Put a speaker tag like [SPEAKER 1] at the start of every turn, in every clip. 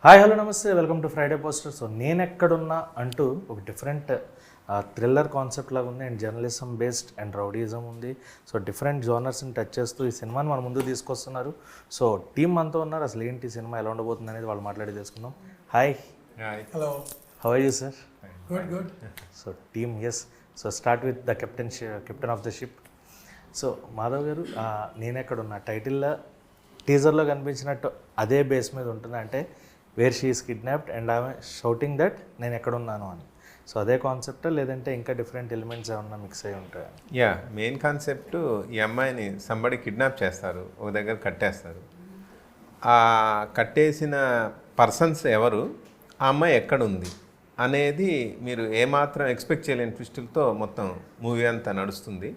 [SPEAKER 1] Hi hello నమస్తే welcome to Friday poster. So నేనెక్కడున్నా అంటూ ఒక డిఫరెంట్ థ్రిల్లర్ కాన్సెప్ట్ లాగా ఉంది and journalism based and rowdyism ఉంది. సో డిఫరెంట్ జోనర్స్ని టచ్ చేస్తూ ఈ సినిమాని మన ముందు తీసుకొస్తున్నారు. సో టీం అంతా ఉన్నారు. అసలు ఏంటి సినిమా ఎలా ఉండబోతుంది అనేది వాళ్ళు మాట్లాడి తెలుసుకుందాం. Hi.
[SPEAKER 2] Hello.
[SPEAKER 1] How are you sir?
[SPEAKER 2] Good.
[SPEAKER 1] So team yes. So start with the captain of the ship. So Madhav garu, నేనెక్కడున్నా టైటిల్లో టీజర్లో కనిపించినట్టు అదే బేస్ మీద ఉంటుంది. అంటే where she is kidnapped and ఆమె షౌటింగ్ దట్ నేను ఎక్కడున్నాను అని. సో అదే కాన్సెప్ట్ లేదంటే ఇంకా డిఫరెంట్ ఎలిమెంట్స్ ఏమన్నా మిక్స్ అయి ఉంటాయి?
[SPEAKER 3] మెయిన్ కాన్సెప్ట్ ఈ అమ్మాయిని సంబడి కిడ్నాప్ చేస్తారు, ఒక దగ్గర కట్టేస్తారు. ఆ కట్టేసిన పర్సన్స్ ఎవరు, ఆ అమ్మాయి ఎక్కడుంది అనేది మీరు ఏమాత్రం ఎక్స్పెక్ట్ చేయలేని ట్విస్టులతో మొత్తం మూవీ అంతా నడుస్తుంది.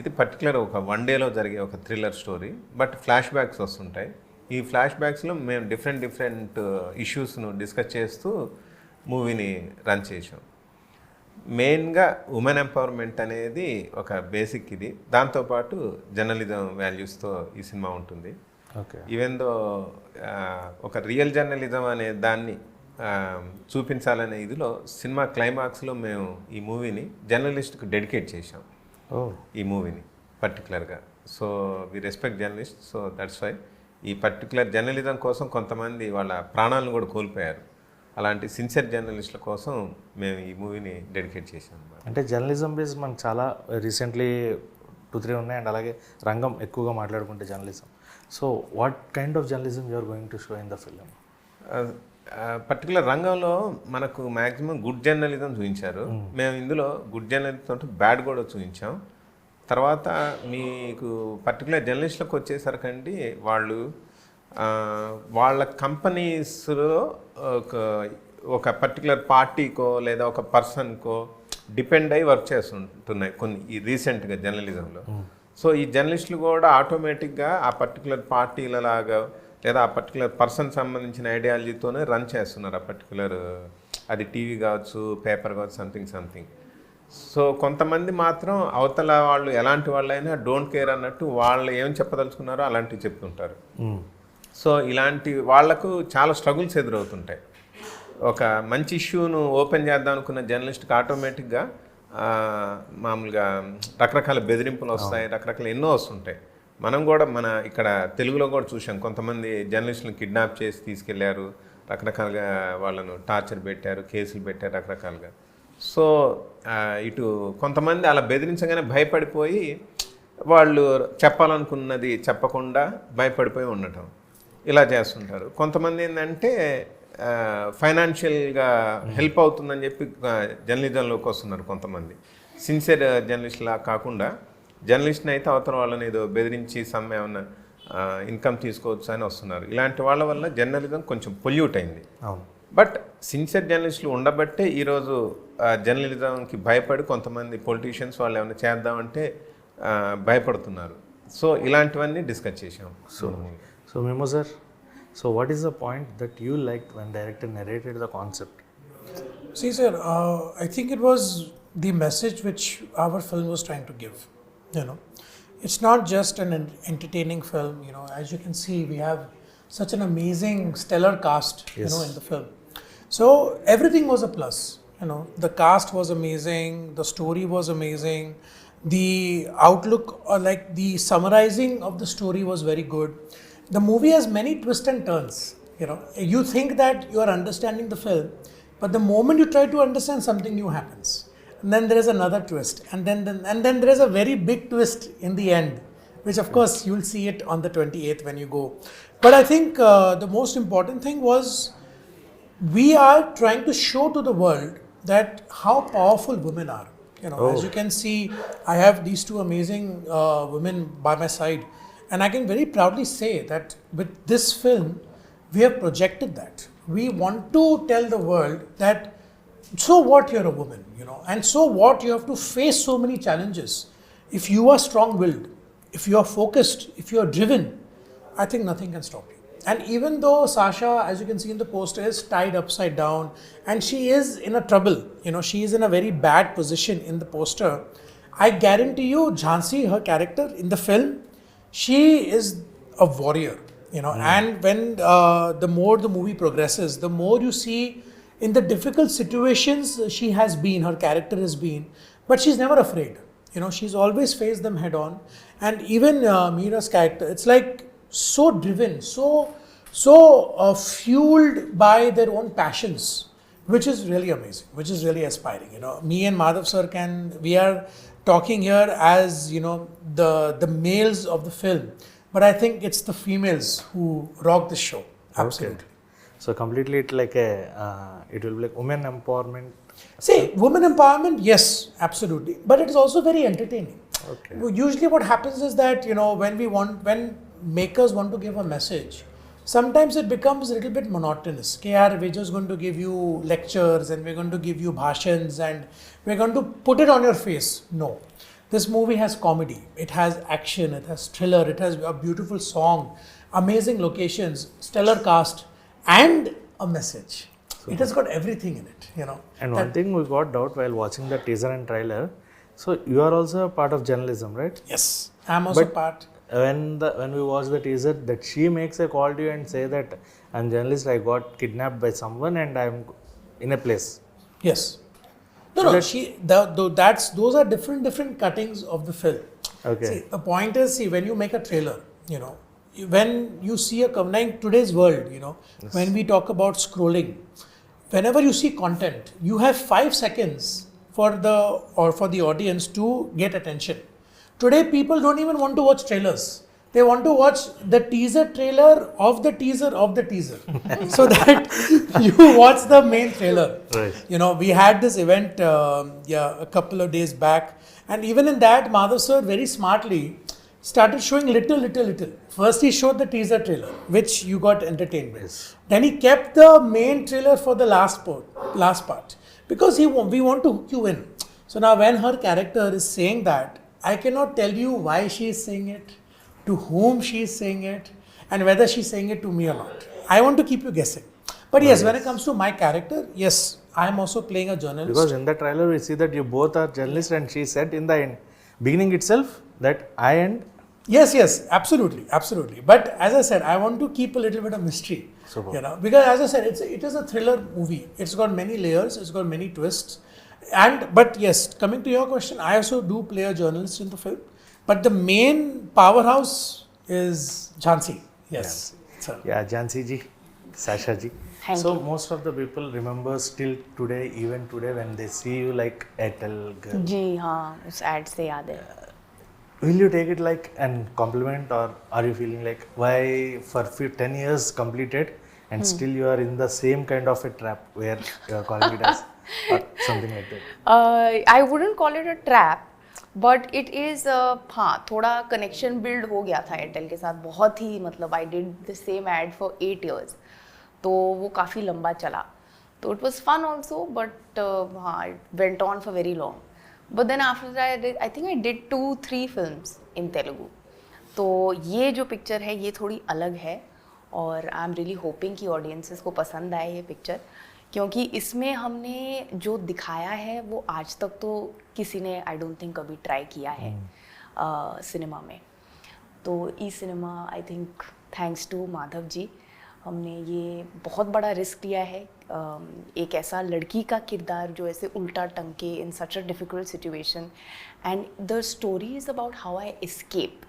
[SPEAKER 3] ఇది పర్టికులర్ ఒక వన్ డేలో జరిగే ఒక thriller story, but flash backs వస్తుంటాయి. ఈ ఫ్లాష్ బ్యాక్స్లో మేము డిఫరెంట్ ఇష్యూస్ను డిస్కస్ చేస్తూ మూవీని రన్ చేసాం. మెయిన్గా ఉమెన్ ఎంపవర్మెంట్ అనేది ఒక బేసిక్ ఇది. దాంతోపాటు జర్నలిజం వాల్యూస్తో ఈ సినిమా ఉంటుంది. ఈవెన్ దో ఒక రియల్ జర్నలిజం అనే దాన్ని చూపించాలనే ఇదిలో సినిమా క్లైమాక్స్లో మేము ఈ మూవీని జర్నలిస్ట్కి డెడికేట్ చేసాం. ఈ మూవీని పర్టికులర్గా. So we respect journalist. So that's why ఈ పర్టికులర్ జర్నలిజం కోసం కొంతమంది వాళ్ళ ప్రాణాలను కూడా కోల్పోయారు. అలాంటి సిన్సియర్ జర్నలిస్టుల కోసం మేము ఈ మూవీని డెడికేట్ చేసాం.
[SPEAKER 1] అంటే జర్నలిజం బేస్ మనకు చాలా రీసెంట్లీ 2-3 ఉన్నాయి అండ్ అలాగే రంగం ఎక్కువగా మాట్లాడుకుంటే journalism. So what kind of journalism you are going to show in the film?
[SPEAKER 3] Particular రంగంలో మనకు మ్యాక్సిమం గుడ్ జర్నలిజం చూపించారు. మేము ఇందులో గుడ్ జర్నలిజంతో బ్యాడ్ కూడా చూపించాం. తర్వాత మీకు పర్టికులర్ జర్నలిస్టులకు వచ్చేసరికండి వాళ్ళు వాళ్ళ కంపెనీస్లో ఒక పర్టికులర్ పార్టీకో లేదా ఒక పర్సన్కో డిపెండ్ అయ్యి వర్క్ చేస్తుంటున్నాయి కొన్ని ఈ రీసెంట్గా జర్నలిజంలో. సో ఈ జర్నలిస్టులు కూడా ఆటోమేటిక్గా ఆ పర్టికులర్ పార్టీలలాగా లేదా ఆ పర్టికులర్ పర్సన్ సంబంధించిన ఐడియాలజీతోనే రన్ చేస్తున్నారు. ఆ పర్టికులర్ అది టీవీ కావచ్చు, పేపర్ కావచ్చు, సంథింగ్. సో కొంతమంది మాత్రం అవతల వాళ్ళు ఎలాంటి వాళ్ళైనా డోంట్ కేర్ అన్నట్టు వాళ్ళు ఏం చెప్పదలుచుకున్నారో అలాంటివి చెప్తుంటారు. సో ఇలాంటి వాళ్లకు చాలా స్ట్రగుల్స్ ఎదురవుతుంటాయి. ఒక మంచి ఇష్యూను ఓపెన్ చేద్దాం అనుకున్న జర్నలిస్ట్కి ఆటోమేటిక్గా మామూలుగా రకరకాల బెదిరింపులు వస్తాయి, రకరకాల ఎన్నో వస్తుంటాయి. మనం కూడా మన ఇక్కడ తెలుగులో కూడా చూసాం, కొంతమంది జర్నలిస్టులను కిడ్నాప్ చేసి తీసుకెళ్లారు, రకరకాలుగా వాళ్ళను టార్చర్ పెట్టారు, కేసులు పెట్టారు రకరకాలుగా. సో ఇటు కొంతమంది అలా బెదిరించగానే భయపడిపోయి వాళ్ళు చెప్పాలనుకున్నది చెప్పకుండా భయపడిపోయి ఉండటం ఇలా చేస్తుంటారు. కొంతమంది ఏంటంటే ఫైనాన్షియల్గా హెల్ప్ అవుతుందని చెప్పి జర్నలిజంలోకి వస్తున్నారు. కొంతమంది సిన్సియర్ జర్నలిస్ట్లా కాకుండా జర్నలిస్ట్ని అయితే అవతల వాళ్ళని ఏదో బెదిరించి ఏమన్నా ఇన్కమ్ తీసుకోవచ్చు అని వస్తున్నారు. ఇలాంటి వాళ్ళ వల్ల జర్నలిజం కొంచెం పొల్యూట్ అయింది. బట్ సిన్సియర్ జర్నలిస్టులు ఉండబట్టే ఈరోజు జర్నలిజంకి భయపడి కొంతమంది పొలిటీషియన్స్ వాళ్ళు ఏమైనా చేద్దామంటే భయపడుతున్నారు. సో ఇలాంటివన్నీ డిస్కస్ చేసాం.
[SPEAKER 1] So Mimoh sir, so what is the point that you liked when director narrated the concept?
[SPEAKER 2] See sir, I think it was the message which our film was trying to give. It's not just an entertaining film. As you can see, we have such an amazing stellar cast.
[SPEAKER 1] Yes.
[SPEAKER 2] In the film. So everything was a plus. The cast was amazing, the story was amazing, the outlook or like the summarizing of the story was very good. The movie has many twists and turns. You think that you are understanding the film, but the moment you try to understand, something new happens, and then there is another twist, and then there is a very big twist in the end, which of course you will see it on the 28th when you go. But I think the most important thing was we are trying to show to the world that how powerful women are. As you can see, I have these two amazing women by my side, and I can very proudly say that with this film we have projected that. We want to tell the world that so what, you're a woman, and so what, you have to face so many challenges. If you are strong-willed, if you are focused, if you are driven, I think nothing can stop you. And even though Sasha, as you can see in the poster, is tied upside down and she is in a trouble, she is in a very bad position in the poster, I guarantee you Jhansi, her character in the film, she is a warrior. you know. And when the more the movie progresses, the more you see in the difficult situations she has been, her character has been, but she's never afraid. You know, she's always faced them head on. And even Meera's character, it's like so driven, so fueled by their own passions, which is really amazing, which is really aspiring. You know, me and Madhav sir we are talking here as, you know, the males of the film, but I think it's the females who rock the show. Absolutely.
[SPEAKER 1] Okay. So completely it like it will be like women empowerment.
[SPEAKER 2] See, women empowerment, yes, absolutely, but it is also very entertaining.
[SPEAKER 1] Okay.
[SPEAKER 2] Usually what happens is that, you know, when makers want to give a message, sometimes it becomes a little bit monotonous. Okay, yaar, we're just going to give you lectures and we're going to give you bhashans and we're going to put it on your face. No. This movie has comedy, it has action, it has thriller, it has a beautiful song, amazing locations, stellar cast, and a message. It has got everything in it, you know.
[SPEAKER 1] And one thing we got doubt while watching the teaser and trailer. So you are also a part of journalism, right?
[SPEAKER 2] Yes, I'm also
[SPEAKER 1] But
[SPEAKER 2] part.
[SPEAKER 1] When we watch the teaser, that she makes a call to you and say that I'm journalist, I got kidnapped by someone and I'm in a place.
[SPEAKER 2] Yes. No,
[SPEAKER 1] So
[SPEAKER 2] no. Those are different cuttings of the film.
[SPEAKER 1] Okay.
[SPEAKER 2] See, the point is, see, when you make a trailer, you know, when you see in today's world, you know, when we talk about scrolling, whenever you see content, you have 5 seconds for the audience to get attention. Today, people don't even want to watch trailers. They want to watch the teaser trailer of the teaser of the teaser, so that you watch the main trailer.
[SPEAKER 1] Right.
[SPEAKER 2] You know, we had this event, a couple of days back, and even in that, Madhav sir very smartly started showing little. First, he showed the teaser trailer, which you got entertained with.
[SPEAKER 1] Yes.
[SPEAKER 2] Then he kept the main trailer for the last part, because we want to hook you in. So now, when her character is saying that, I cannot tell you why she is saying it, to whom she is saying it, and whether she is saying it to me or not. I want to keep you guessing. But yes, when it comes to my character, yes, I am also playing a journalist.
[SPEAKER 1] Because in the trailer we see that you both are journalists and she said in the beginning itself that I and
[SPEAKER 2] Yes, absolutely. But as I said, I want to keep a little bit of mystery.
[SPEAKER 1] Super.
[SPEAKER 2] You know, because as I said, it is a thriller movie. It's got many layers. It's got many twists. But yes, coming to your question, I also do play a journalist in the film. But the main powerhouse is Jhansi. Yes. Sir.
[SPEAKER 1] yeah, Jhansi ji, Sasha ji.
[SPEAKER 4] Thank
[SPEAKER 1] so
[SPEAKER 4] you.
[SPEAKER 1] most of the people remember still today, even today, when they see you like Airtel girl.
[SPEAKER 4] जी हाँ उस ad से याद है.
[SPEAKER 1] Will you take it like an compliment, or are you feeling like why for 10 years completed and still you are in the same kind of a trap where you are calling it as or something like that?
[SPEAKER 4] I wouldn't call it a trap, but it is हाँ थोड़ा connection build हो गया था Airtel के साथ बहुत ही मतलब I did the same ad for 8 years, तो वो काफ़ी लंबा चला, तो it was fun also, but हाँ it went on for very long. But then after that I think I did 2-3 films in Telugu. तो ये जो पिक्चर है ये थोड़ी अलग है और आई एम रियली होपिंग कि ऑडियंसेस को पसंद आए ये पिक्चर, क्योंकि इसमें हमने जो दिखाया है वो आज तक तो किसी ने आई डोंट थिंक कभी ट्राई किया है सिनेमा में. तो ई cinema I think thanks to Madhav ji हमने ये बहुत बड़ा रिस्क लिया है. एक ऐसा लड़की का किरदार जो ऐसे उल्टा टंके in such a difficult situation, and the story is about how I escape.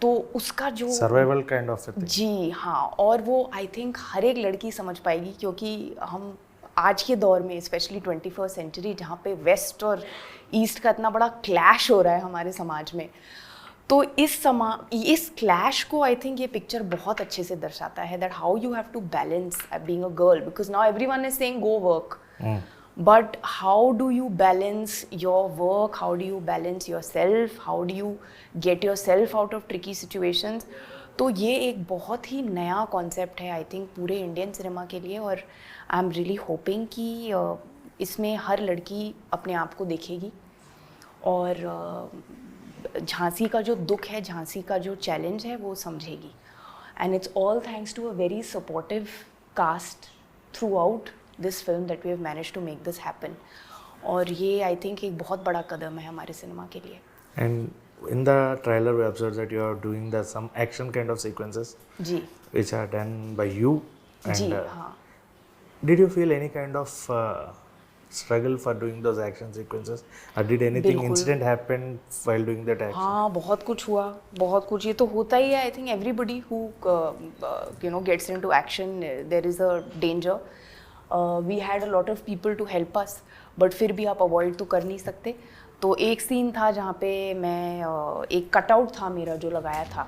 [SPEAKER 4] तो उसका जो
[SPEAKER 1] सर्वाइवल काइंड ऑफ थिंग.
[SPEAKER 4] जी हाँ, और वो आई थिंक हर एक लड़की समझ पाएगी, क्योंकि हम आज के दौर में स्पेशली 21st सेंचुरी जहाँ पे वेस्ट और ईस्ट का इतना बड़ा क्लैश हो रहा है हमारे समाज में, तो इस क्लैश को आई थिंक ये पिक्चर बहुत अच्छे से दर्शाता है, that how you have to balance being a girl, because now everyone is saying go work, but how do you balance your work, how do you balance yourself, how do you get yourself out of tricky situations. तो ये एक बहुत ही नया concept है I think पूरे Indian cinema के लिए, और आई एम रियली होपिंग कि इसमें हर लड़की अपने आप को देखेगी और झांसी का जो दुख है, झांसी का जो चैलेंज है वो समझेगी. And it's all thanks to a very supportive cast throughout this film that we have managed to make this happen. और ये I think एक बहुत बड़ा कदम है हमारे सिनेमा के लिए.
[SPEAKER 1] And in the trailer we observed that you are doing some action kind of sequences
[SPEAKER 4] ji
[SPEAKER 1] which are done by you,
[SPEAKER 4] ji
[SPEAKER 1] and
[SPEAKER 4] हाँ
[SPEAKER 1] did you feel any kind of struggle for doing those action sequences, or did anything
[SPEAKER 4] बिल्कुल।
[SPEAKER 1] incident happen while doing that action?
[SPEAKER 4] हाँ बहुत कुछ हुआ, बहुत कुछ, ये तो होता ही है। I think everybody who gets into action there is a danger. We had a lot of people to help us, but फिर भी आप अवॉइड तो कर नहीं सकते। तो एक सीन था जहाँ पे मैं एक कटआउट था मेरा जो लगाया था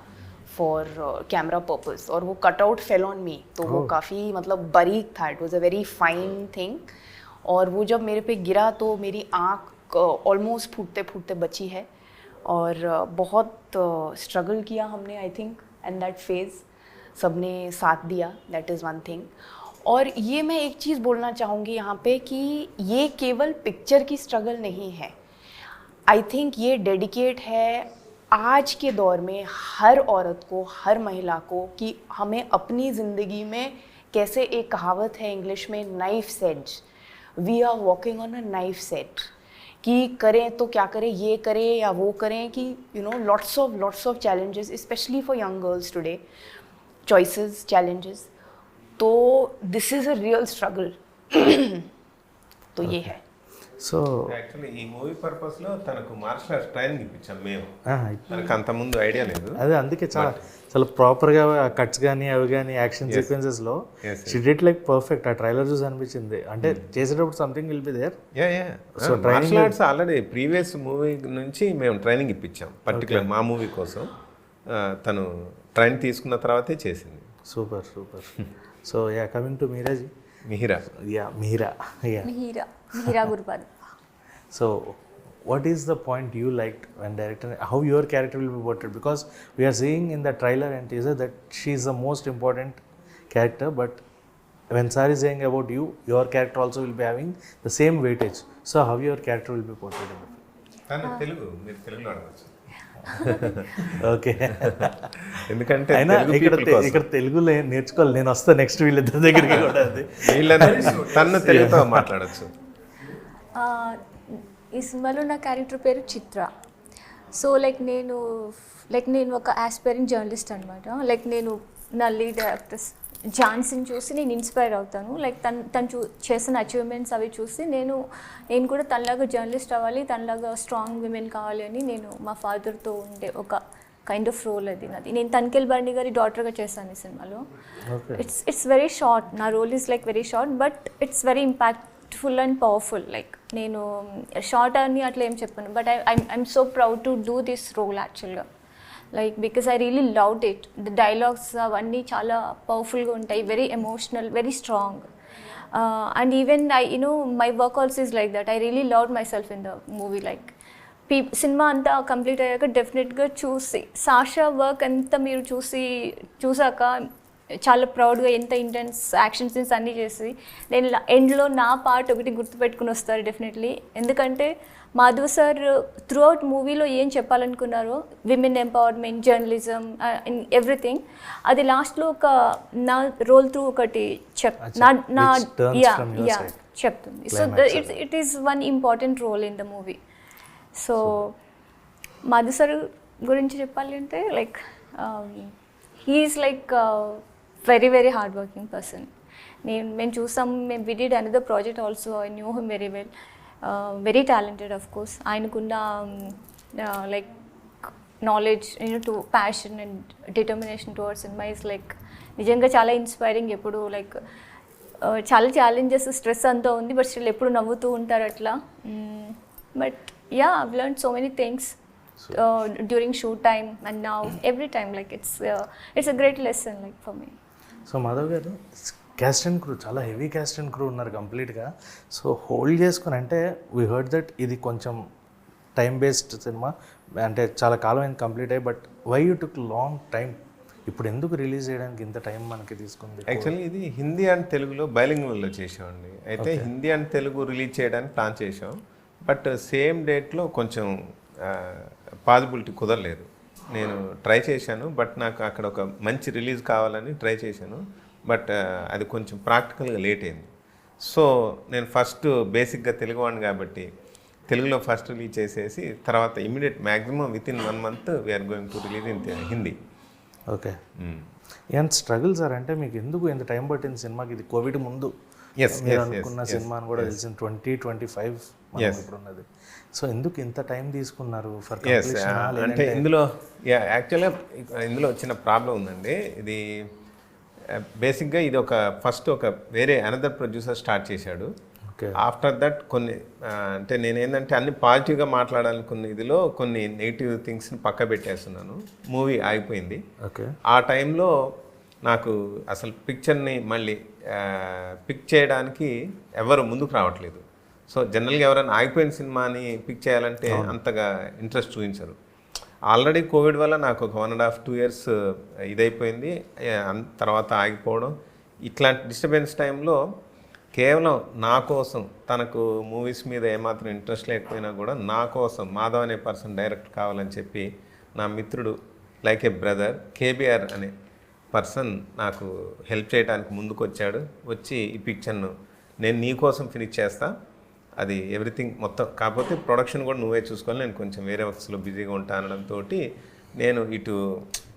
[SPEAKER 4] फॉर कैमरा पर्पस, और वो कटआउट फेल ऑन मी, तो वो काफ़ी मतलब बारीक था, it was a very fine thing. और वो जब मेरे पे गिरा तो मेरी आँख ऑलमोस्ट फूटते फूटते बची है, और बहुत स्ट्रगल किया हमने I think and that phase सबने साथ दिया, दैट इज़ वन थिंग। और ये मैं एक चीज़ बोलना चाहूँगी यहाँ पे कि ये केवल पिक्चर की स्ट्रगल नहीं है, आई थिंक ये डेडिकेट है आज के दौर में हर औरत को, हर महिला को, कि हमें अपनी ज़िंदगी में कैसे, एक कहावत है इंग्लिश में, knife's edge, we are walking on a knife set, कि करें तो क्या करें, ये करें या वो करें, कि you know lots of challenges specially for young girls today, choices, challenges, तो this is a real struggle. तो ये है।
[SPEAKER 1] సో
[SPEAKER 3] యాక్చువల్లీ ఈ మూవీ పర్పస్ లో తనకు మార్షల్ ఆర్ట్స్ ట్రైనింగ్ ఇప్పించాం మేము.
[SPEAKER 1] ఆహా,
[SPEAKER 3] తనకు అంత ముందు ఐడియా లేదు.
[SPEAKER 1] అదే అందుకే చాలా ప్రాపర్గా కట్స్ కానీ అవి కానీ యాక్షన్ సీక్వెన్సెస్లో షీ డిడ్ లైక్ పర్ఫెక్ట్. ఆ ట్రైలర్ చూసి అనిపించింది, అంటే చేసేటప్పుడు something will be there.
[SPEAKER 3] So martial arts already previous movie నుంచి మేము ట్రైనింగ్ ఇప్పించాం, పర్టికులర్ మా మూవీ కోసం. తను ట్రైన్ తీసుకున్న తర్వాతే చేసింది.
[SPEAKER 1] Super. So yeah, coming to Meeraji.
[SPEAKER 3] Mihira.
[SPEAKER 5] Mihira Gurupad.
[SPEAKER 1] So, what is the point you liked when director, how your character will be portrayed? Because we are seeing in the trailer and teaser that she is the most important character, but when Sir is saying about you, your character also will be having the same weightage. So, how your character will be portrayed in the film?
[SPEAKER 3] తను తెలుగు, మీరు తెలుగులో అడగచ్చు.
[SPEAKER 1] Okay,
[SPEAKER 3] ఎందుకంటే
[SPEAKER 1] అయినా ఇక్కడ తెలుగులో నేర్చుకోవాలి, నేను వస్తాను నెక్స్ట్ వీళ్ళిద్దరి దగ్గరికి కూడా. అది
[SPEAKER 3] తను తెలుగుతో మాట్లాడచ్చు.
[SPEAKER 5] ఈ సినిమాలో నా క్యారెక్టర్ పేరు చిత్ర. సో నేను ఒక ఆస్పైరింగ్ జర్నలిస్ట్ అనమాట. నేను నా లీడ్ యాక్టర్స్ ఝాన్సీని చూసి నేను ఇన్స్పైర్ అవుతాను. తను చేసిన అచీవ్మెంట్స్ అవి చూసి నేను కూడా తనలాగా జర్నలిస్ట్ అవ్వాలి, తనలాగా స్ట్రాంగ్ విమెన్ కావాలి అని నేను మా ఫాదర్తో ఉండే ఒక కైండ్ ఆఫ్ రోల్ అది నాది. నేను తనికెల్ బర్ని గారి డాటర్గా చేశాను ఈ సినిమాలో. ఇట్స్ వెరీ షార్ట్, నా role is very short, but it's very impactful and powerful. నేను షార్ట్ అని అట్లా ఏం చెప్పాను, but I'm so proud to do this role యాక్చువల్గా. Because I really loved it. The dialogues అవన్నీ చాలా పవర్ఫుల్గా ఉంటాయి, very emotional, very strong. And even my work also is like that. I really loved myself in the movie. సినిమా అంతా complete అయ్యాక డెఫినెట్గా చూసి సాషా వర్క్ అంతా మీరు చూసాక చాలా ప్రౌడ్గా, ఎంత ఇంటెన్స్ యాక్షన్ సీన్స్ అన్నీ చేసి నేను ఎండ్లో నా పార్ట్ ఒకటి గుర్తుపెట్టుకుని వస్తారు డెఫినెట్లీ. ఎందుకంటే మాధవ్ సార్ త్రూ అవుట్ మూవీలో ఏం చెప్పాలనుకున్నారో, women empowerment, journalism, in everything, అది లాస్ట్లో ఒక నా రోల్ త్రూ ఒకటి చెప్తుంది. So it is one important role in the movie. So Madhav sir గురించి చెప్పాలి అంటే he is very very hard working person. మేము చూసాం, we did another project also. I knew him very well. Very talented of course. ఆయనకున్న knowledge, to passion and determination towards cinema is నిజంగా చాలా inspiring. ఎప్పుడు చాలా ఛాలెంజెస్, స్ట్రెస్ అంతా ఉంది, but still ఎప్పుడు నవ్వుతూ ఉంటారు అట్లా. But yeah, I've learned so many things during shoot time and now every time it's a great lesson for me.
[SPEAKER 1] So Madhav గారు, క్యాస్ట్ అండ్ క్రూ చాలా హెవీ క్యాస్ట్ అండ్ క్రూ ఉన్నారు కంప్లీట్గా. సో హోల్డ్ చేసుకుని, అంటే వీ హర్డ్ దట్ ఇది కొంచెం time based cinema, అంటే చాలా కాలం అయింది కంప్లీట్ అయ్యి, but why you took long time? ఇప్పుడు ఎందుకు రిలీజ్ చేయడానికి ఇంత టైం మనకి తీసుకుంది?
[SPEAKER 3] యాక్చువల్లీ ఇది హిందీ అండ్ తెలుగులో బైలింగ్వల్లో చేసామండి. అయితే హిందీ అండ్ తెలుగు రిలీజ్ చేయడానికి ప్లాన్ చేసాం, బట్ సేమ్ డేట్లో కొంచెం పాసిబిలిటీ కుదరలేదు. నేను ట్రై చేశాను, బట్ నాకు అక్కడ ఒక మంచి రిలీజ్ కావాలని ట్రై చేశాను, బట్ అది కొంచెం ప్రాక్టికల్గా లేట్ అయింది. సో నేను ఫస్ట్ బేసిక్గా తెలుగువాడిని కాబట్టి తెలుగులో ఫస్ట్ రిలీజ్ చేసేసి తర్వాత immediate maximum within 1 month we're going to release in Hindi.
[SPEAKER 1] Okay. ఎంత స్ట్రగుల్ సార్, అంటే మీకు ఎందుకు ఎంత టైం పట్టింది సినిమాకి? ఇది కోవిడ్ ముందు మీరు అనుకున్న సినిమా అని కూడా తెలిసింది, 2025 ఇప్పుడు ఉన్నది. సో ఎందుకు ఇంత టైం తీసుకున్నారు ఫర్ కంప్లీషన్?
[SPEAKER 3] అంటే ఇందులో యాక్చువల్గా ఇందులో చిన్న ప్రాబ్లం ఉందండి. ఇది బేసిక్గా ఇది ఫస్ట్ ఒక వేరే అనదర్ ప్రొడ్యూసర్ స్టార్ట్ చేశాడు. ఆఫ్టర్ దట్ కొన్ని అంటే నేనేంటంటే అన్ని పాజిటివ్గా మాట్లాడాలనుకున్న ఇదిలో కొన్ని నెగిటివ్ థింగ్స్ని పక్క పెట్టేస్తున్నాను. మూవీ ఆగిపోయింది. ఆ టైంలో నాకు అసలు పిక్చర్ని మళ్ళీ పిక్ చేయడానికి ఎవరు ముందుకు రావట్లేదు. సో జనరల్గా ఎవరైనా ఆగిపోయిన సినిమాని పిక్ చేయాలంటే అంతగా ఇంట్రెస్ట్ చూపించరు. ఆల్రెడీ కోవిడ్ వల్ల నాకు ఒక 1.5-2 years ఇదైపోయింది. తర్వాత ఆగిపోవడం, ఇట్లాంటి డిస్టర్బెన్స్ టైంలో కేవలం నా కోసం, తనకు మూవీస్ మీద ఏమాత్రం ఇంట్రెస్ట్ లేకపోయినా కూడా నా కోసం మాధవ్ అనే పర్సన్ డైరెక్ట్ కావాలని చెప్పి నా మిత్రుడు లైక్ ఏ బ్రదర్ కేబీఆర్ అనే పర్సన్ నాకు హెల్ప్ చేయడానికి ముందుకు వచ్చాడు. వచ్చి ఈ పిక్చర్ను నేను నీ కోసం ఫినిష్ చేస్తా, అది ఎవ్రీథింగ్ మొత్తం, కాకపోతే ప్రొడక్షన్ కూడా నువ్వే చూసుకోవాలి, నేను కొంచెం వేరే వర్క్స్లో బిజీగా ఉంటా అనడంతో నేను ఇటు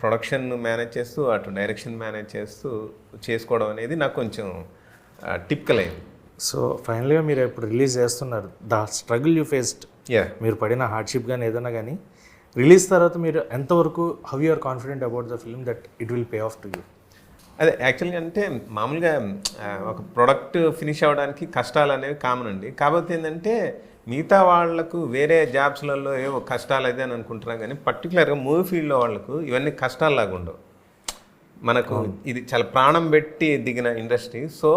[SPEAKER 3] ప్రొడక్షన్ మేనేజ్ చేస్తూ అటు డైరెక్షన్ మేనేజ్ చేస్తూ చేసుకోవడం అనేది నాకు కొంచెం టిపికల్ అయింది.
[SPEAKER 1] సో ఫైనల్గా మీరు ఇప్పుడు రిలీజ్ చేస్తున్నారు, ద స్ట్రగుల్ యూ ఫేస్డ్, మీరు పడిన హార్డ్షిప్ కానీ ఏదైనా కానీ రిలీజ్ తర్వాత మీరు ఎంతవరకు how you are confident about the film that it will pay off to you?
[SPEAKER 3] అదే యాక్చువల్గా అంటే మామూలుగా ఒక ప్రోడక్ట్ ఫినిష్ అవ్వడానికి కష్టాలు అనేవి కామన్ అండి. కాకపోతే ఏంటంటే మిగతా వాళ్లకు వేరే జాబ్స్లలో ఏవో కష్టాలు అయితే అని అనుకుంటున్నాం, కానీ పర్టికులర్గా మూవీ ఫీల్డ్లో వాళ్ళకు ఇవన్నీ కష్టాల్లాగా ఉండవు. మనకు ఇది చాలా ప్రాణం పెట్టి దిగిన ఇండస్ట్రీ. సో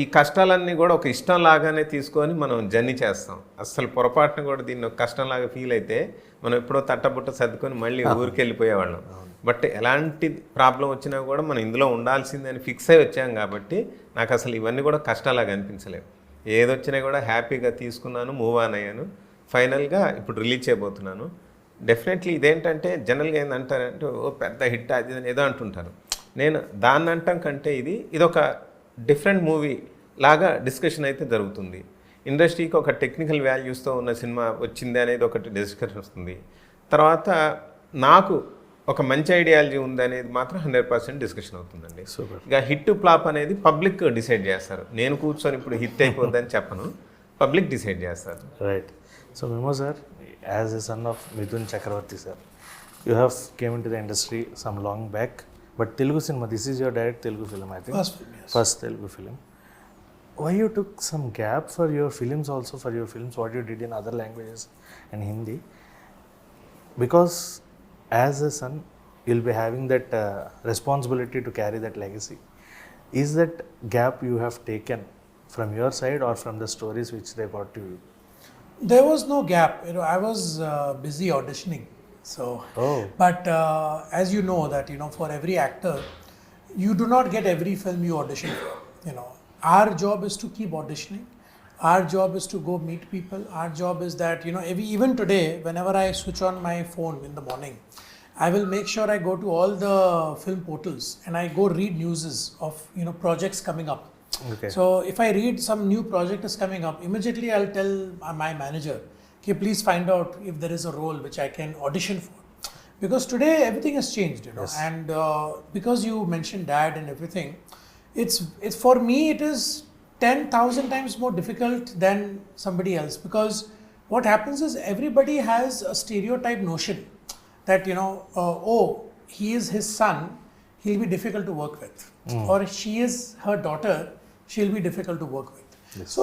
[SPEAKER 3] ఈ కష్టాలన్నీ కూడా ఒక ఇష్టం లాగానే తీసుకొని మనం జర్నీ చేస్తాం. అస్సలు పొరపాటున కూడా దీన్ని ఒక కష్టంలాగా ఫీల్ అయితే మనం ఎప్పుడో తట్టబుట్ట సర్దుకొని మళ్ళీ ఊరికి వెళ్ళిపోయేవాళ్ళం. బట్ ఎలాంటి ప్రాబ్లం వచ్చినా కూడా మనం ఇందులో ఉండాల్సిందని ఫిక్స్ అయి వచ్చాం కాబట్టి నాకు అసలు ఇవన్నీ కూడా కష్టాలాగా అనిపించలేవు. ఏదొచ్చినా కూడా హ్యాపీగా తీసుకున్నాను, మూవ్ ఆన్ అయ్యాను. ఫైనల్గా ఇప్పుడు రిలీజ్ చేయబోతున్నాను. డెఫినెట్లీ ఇదేంటంటే జనరల్గా ఏంటంటారంటే ఓ పెద్ద హిట్ అది ఏదో అంటుంటారు. నేను దాన్ని అంటాం కంటే ఇదొక డిఫరెంట్ మూవీ లాగా డిస్కషన్ అయితే జరుగుతుంది. ఇండస్ట్రీకి ఒక టెక్నికల్ వాల్యూస్తో ఉన్న సినిమా వచ్చింది అనేది ఒకటి డిస్కషన్ వస్తుంది. తర్వాత నాకు ఒక మంచి ఐడియాలజీ ఉంది అనేది మాత్రం 100% డిస్కషన్ అవుతుందండి. ఇక హిట్ ఫ్లాప్ అనేది పబ్లిక్ డిసైడ్ చేస్తారు. నేను కూర్చొని ఇప్పుడు హిట్ అయిపోద్దని చెప్పను, పబ్లిక్ డిసైడ్ చేస్తారు.
[SPEAKER 1] Right. So Mimoh sir, as a son of Mithun Chakraborty sir, you have came into the industry some long back, but Telugu cinema, this is your direct Telugu film, I think. First Telugu film. Why you took some gap for your films also, for your films, what you did in other languages and Hindi? Because as a son, you'll be having that responsibility to carry that legacy. Is that gap you have taken from your side or from the stories which they brought to you?
[SPEAKER 2] There was no gap. I was busy auditioning. So, but as you know that, for every actor, you do not get every film you audition for. Our job is to keep auditioning. Our job is to go meet people. Our job is that, even today, whenever I switch on my phone in the morning, I will make sure I go to all the film portals and I go read newses of, projects coming up.
[SPEAKER 1] Okay.
[SPEAKER 2] So if I read some new project is coming up, immediately I'll tell my manager, okay, please find out if there is a role which I can audition for. Because today everything has changed,
[SPEAKER 1] Yes.
[SPEAKER 2] And because you mentioned dad and everything, it's for me it is 10,000 times more difficult than somebody else. Because what happens is everybody has a stereotype notion that he is his son, he'll be difficult to work with, or she is her daughter, she'll be difficult to work with.
[SPEAKER 1] Yes.
[SPEAKER 2] So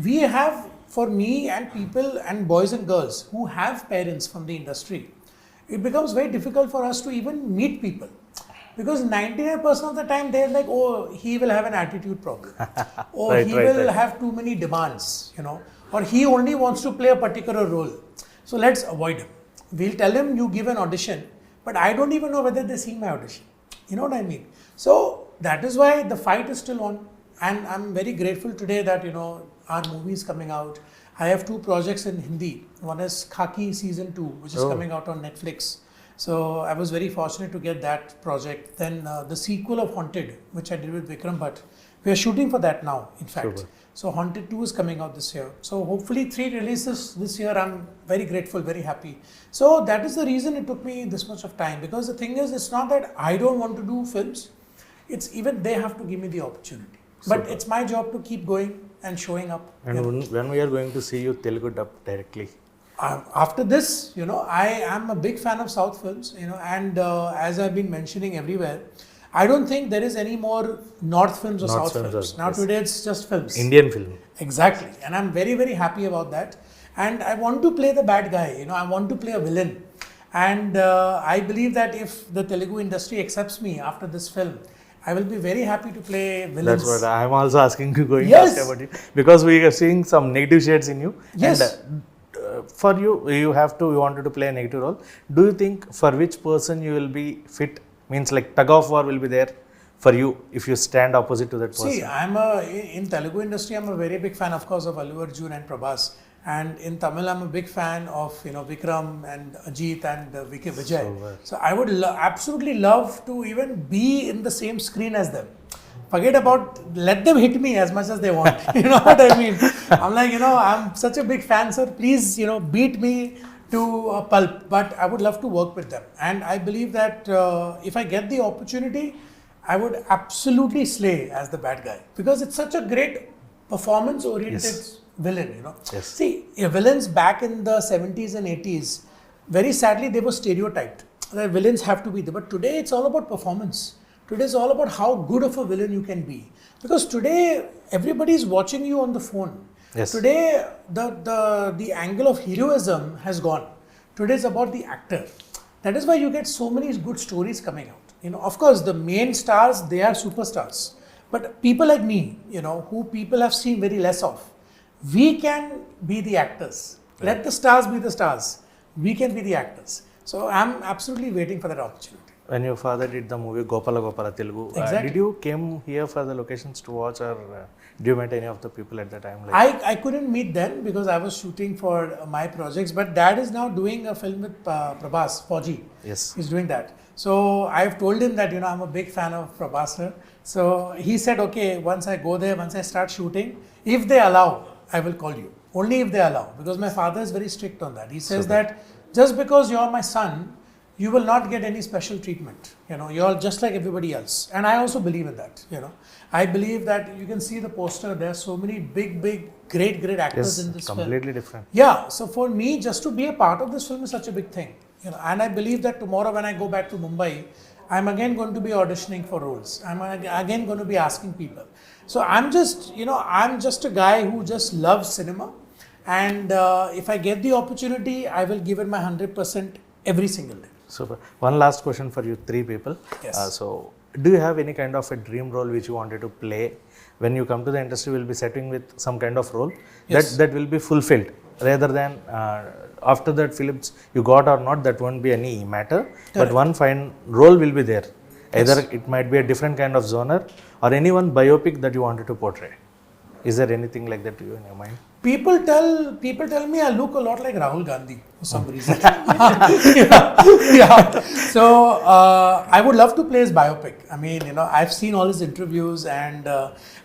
[SPEAKER 2] we have, for me and people and boys and girls who have parents from the industry, it becomes very difficult for us to even meet people, because 99% of the time they're like, oh, he will have an attitude problem, or he will have too many demands, or he only wants to play a particular role, so let's avoid him. We'll tell him, you give an audition, but I don't even know whether they see my audition. You know what I mean? So that is why the fight is still on, and I'm very grateful today that our movie is coming out. I have 2 projects in Hindi. One is Khaki Season 2, which is coming out on Netflix, So I was very fortunate to get that project. Then the sequel of Haunted, which I did with Vikram Bhatt, we are shooting for that now, in fact.
[SPEAKER 1] Super.
[SPEAKER 2] So Haunted 2 is coming out this year. So hopefully 3 releases this year. I'm very grateful, very happy. So that is the reason it took me this much of time, because the thing is, it's not that I don't want to do films. It's even they have to give me the opportunity. But
[SPEAKER 1] Super.
[SPEAKER 2] it's my job to keep going and showing up.
[SPEAKER 1] And when we are going to see you Telugu dub directly?
[SPEAKER 2] After this, I am a big fan of South films, and as I've been mentioning everywhere, I don't think there is any more North films or
[SPEAKER 1] North
[SPEAKER 2] South films. Now
[SPEAKER 1] yes.
[SPEAKER 2] today it's just films.
[SPEAKER 1] Indian film.
[SPEAKER 2] Exactly. And I'm very, very happy about that. And I want to play the bad guy, I want to play a villain. And I believe that if the Telugu industry accepts me after this film, I will be very happy to play villains.
[SPEAKER 1] That's what I'm also asking you, going
[SPEAKER 2] Yes.
[SPEAKER 1] to ask about it. Because we are seeing some negative shades in you.
[SPEAKER 2] Yes.
[SPEAKER 1] And for you, you wanted to play a negative role. Do you think for which person you will be fit? Means like tug of war will be there for you if you stand opposite to that person.
[SPEAKER 2] See, in Telugu industry, I'm a very big fan, of course, of Allu Arjun and Prabhas. And in Tamil, I'm a big fan of Vikram and Ajit and Vijay. So I would absolutely love to even be in the same screen as them. Forget about, let them hit me as much as they want. You know what I mean? I'm like, I'm such a big fan, sir. Please, beat me to a pulp. But I would love to work with them. And I believe that if I get the opportunity, I would absolutely slay as the bad guy. Because it's such a great performance-oriented villain,
[SPEAKER 1] Yes.
[SPEAKER 2] See, villains back in the 70s and 80s, very sadly, they were stereotyped. The villains have to be there. But today, it's all about performance. Today is all about how good of a villain you can be. Because today, everybody is watching you on the phone.
[SPEAKER 1] Yes.
[SPEAKER 2] Today, the angle of heroism has gone. Today is about the actor. That is why you get so many good stories coming out. Of course, the main stars, they are superstars. But people like me, who people have seen very less of, we can be the actors. Let the stars be the stars. We can be the actors. So I'm absolutely waiting for that opportunity.
[SPEAKER 1] When your father did the movie Gopala Gopala Telugu,
[SPEAKER 2] Exactly.
[SPEAKER 1] did you came here for the locations to watch, or did you meet any of the people at the time?
[SPEAKER 2] I couldn't meet then because I was shooting for my projects, but Dad is now doing a film with Prabhas, Fauji.
[SPEAKER 1] Yes.
[SPEAKER 2] He's doing that. So I've told him that, I'm a big fan of Prabhas, sir. So he said, okay, once I go there, once I start shooting, if they allow, I will call you. Only if they allow. Because my father is very strict on that. He says that just because you're my son, you will not get any special treatment. You're just like everybody else. And I also believe in that. I believe that you can see the poster. There are so many big, great actors in this film.
[SPEAKER 1] Completely different.
[SPEAKER 2] Yeah. So for me, just to be a part of this film is such a big thing. And I believe that tomorrow when I go back to Mumbai, I'm again going to be auditioning for roles. I'm again going to be asking people. So I'm just a guy who just loves cinema. And if I get the opportunity, I will give it my 100% every single day.
[SPEAKER 1] Super. One last question for you, 3 people.
[SPEAKER 2] Yes.
[SPEAKER 1] So, do you have any kind of a dream role which you wanted to play? When you come to the industry, you will be setting with some kind of role that will be fulfilled, rather than after that films you got or not, that won't be any matter. But one fine role will be there. Either it might be a different kind of genre or any one biopic that you wanted to portray. Is there anything like that to you in your mind?
[SPEAKER 2] People tell me I look a lot like Rahul Gandhi for some reason. yeah. So I would love to play his biopic. I mean, I've seen all his interviews and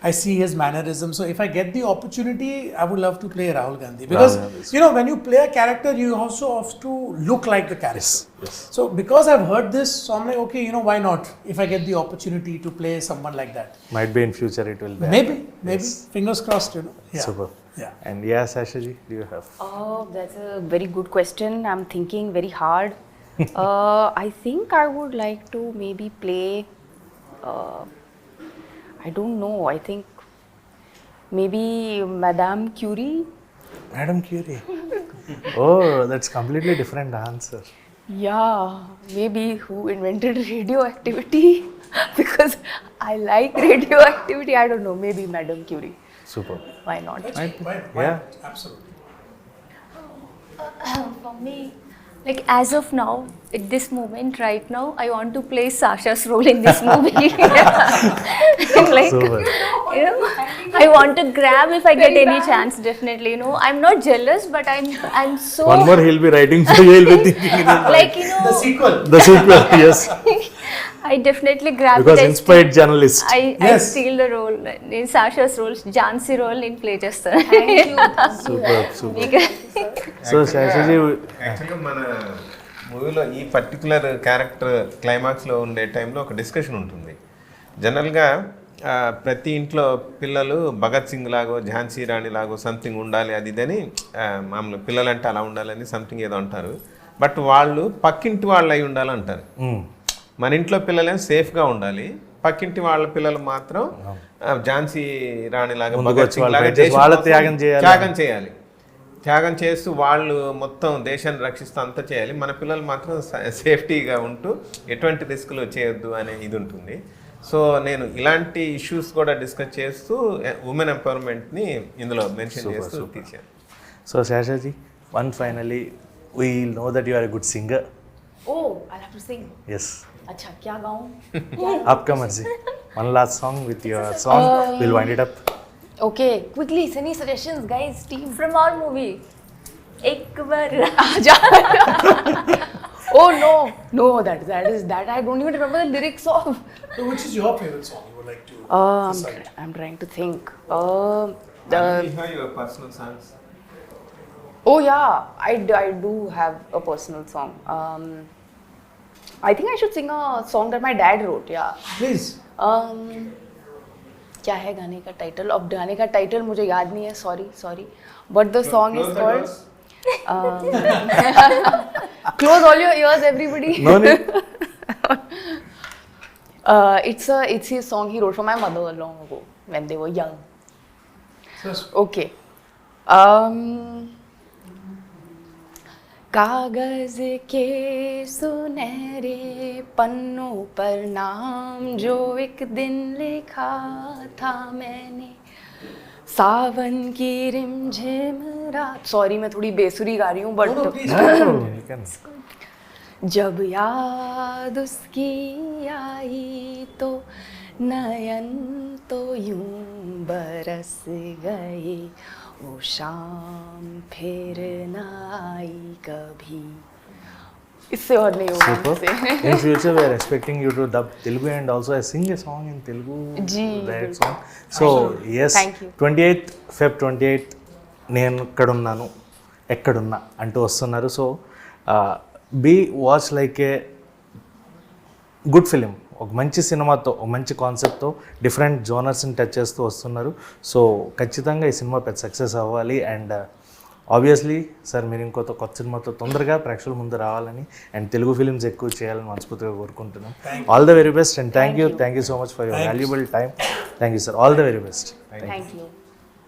[SPEAKER 2] I see his mannerisms. So if I get the opportunity, I would love to play Rahul Gandhi because when you play a character, you also have to look like the character.
[SPEAKER 1] Yes.
[SPEAKER 2] So because I've heard this, so I'm like, okay, why not? If I get the opportunity to play someone like that,
[SPEAKER 1] Might be in future it will be.
[SPEAKER 2] maybe. Fingers crossed. Yeah.
[SPEAKER 1] Super.
[SPEAKER 2] Yeah.
[SPEAKER 1] And Sasha ji, do you have?
[SPEAKER 4] Oh, that's a very good question. I'm thinking very hard. I think I would like to maybe play, I don't know, I think maybe Madame Curie.
[SPEAKER 1] Madam Curie. Oh, that's completely different answer.
[SPEAKER 4] Yeah, maybe who invented radioactivity because I like radioactivity. I don't know, maybe Madame Curie.
[SPEAKER 1] Super.
[SPEAKER 4] Why not?
[SPEAKER 2] Why
[SPEAKER 1] Yeah.
[SPEAKER 2] not? Absolutely.
[SPEAKER 5] For me, like as of now, at this moment, right now, I want to play Sasha's role in this movie. Like,
[SPEAKER 1] Super.
[SPEAKER 5] You know, I want to grab if I get any chance. Definitely, you know, I'm not jealous, but I'm so
[SPEAKER 1] One more he'll be writing for you. He'll be thinking in his mind.
[SPEAKER 5] like, you know,
[SPEAKER 1] The sequel, yes.
[SPEAKER 5] I definitely grab
[SPEAKER 1] Because
[SPEAKER 5] it.
[SPEAKER 1] inspired journalist.
[SPEAKER 5] I steal the role. In Sasha's role, Jhansi role నేను play చేస్తాను.
[SPEAKER 1] Super. So Shashaji,
[SPEAKER 3] యాక్చువల్గా మన మూవీలో ఈ particular character క్లైమాక్స్లో ఉండే టైంలో ఒక డిస్కషన్ ఉంటుంది. జనరల్గా ప్రతి ఇంట్లో పిల్లలు భగత్ సింగ్ లాగో ఝాన్సీ రాణి లాగో సంథింగ్ ఉండాలి అది ఇదని మామూలు పిల్లలంటే అలా ఉండాలని సంథింగ్ ఏదో అంటారు. బట్ వాళ్ళు పక్కింటి వాళ్ళు అయి ఉండాలంటారు. మన ఇంట్లో పిల్లలేమో సేఫ్గా ఉండాలి, పక్కింటి వాళ్ళ పిల్లలు మాత్రం ఝాన్సీ రాణి లాగా భగత్ సింగ్ లాగా త్యాగం చేయాలి. త్యాగం చేస్తూ వాళ్ళు మొత్తం దేశాన్ని రక్షిస్తూ అంతా చేయాలి, మన పిల్లలు మాత్రం సేఫ్టీగా ఉంటూ ఎటువంటి రిస్క్లు చేయొద్దు అనే ఇది ఉంటుంది. సో నేను ఇలాంటి ఇష్యూస్ కూడా డిస్కస్ చేస్తూ ఉమెన్ ఎంపవర్మెంట్ని ఇందులో మెన్షన్ చేస్తూ తీసాను.
[SPEAKER 1] So Shashaji, one finally, we know that you are a good singer.
[SPEAKER 4] Oh, I'll have to sing.
[SPEAKER 1] Yes.
[SPEAKER 4] अच्छा क्या गाऊं?
[SPEAKER 1] आपका मर्जी. One last song with your song. We'll wind it up.
[SPEAKER 4] Okay, quickly, any suggestions, guys? Team.
[SPEAKER 5] From our movie, एक बार
[SPEAKER 4] Oh no, that I don't even remember the lyrics of.
[SPEAKER 2] So which is your favorite song you would like to decide?
[SPEAKER 4] I'm trying to think.
[SPEAKER 3] Your personal songs.
[SPEAKER 4] Oh yeah, I do have a personal song. I think I should sing a song that my dad wrote. Yeah.
[SPEAKER 2] Please.
[SPEAKER 4] क्या है गाने का title? अब गाने का title मुझे याद नहीं है. Sorry. But the song is called. Close all your ears, everybody.
[SPEAKER 1] No need.
[SPEAKER 4] It's his song he wrote for my mother long ago when they were young. Okay. कागज के सुनहरे पन्नों पर नाम जो एक दिन लिखा था मैंने, सावन की रिमझिम रात. सॉरी मैं थोड़ी बेसुरी गा रही हूँ बट
[SPEAKER 1] You can.
[SPEAKER 4] जब याद उसकी आई तो नयन तो यूं बरस गए, वो शाम फिर न आई कभी. इससे और नहीं होगा
[SPEAKER 1] Super.
[SPEAKER 4] मुझसे.
[SPEAKER 1] In future, we are expecting you to dub Telugu and also sing a song in Telugu.
[SPEAKER 4] Ji,
[SPEAKER 1] That song. So yes,
[SPEAKER 4] Thank you.
[SPEAKER 1] 28th Feb 28th నేను ఎక్కడున్నాను ఎక్కడున్నా అంటూ వస్తున్నారు. So be watch like a good film, ఒక మంచి సినిమాతో ఒక మంచి కాన్సెప్ట్తో డిఫరెంట్ జోనర్స్ని టచ్ చేస్తూ వస్తున్నారు. సో ఖచ్చితంగా ఈ సినిమా పెద్ద సక్సెస్ అవ్వాలి. అండ్ ఆబ్వియస్లీ సార్ మీరు ఇంకొక కొత్త సినిమాతో తొందరగా ప్రేక్షకుల ముందు రావాలని అండ్ తెలుగు ఫిలిమ్స్ ఎక్కువ చేయాలని మనస్ఫూర్తిగా కోరుకుంటున్నాం. All the very best and thank you so much for your valuable time. Thank you sir. All the very best.
[SPEAKER 4] Thank you.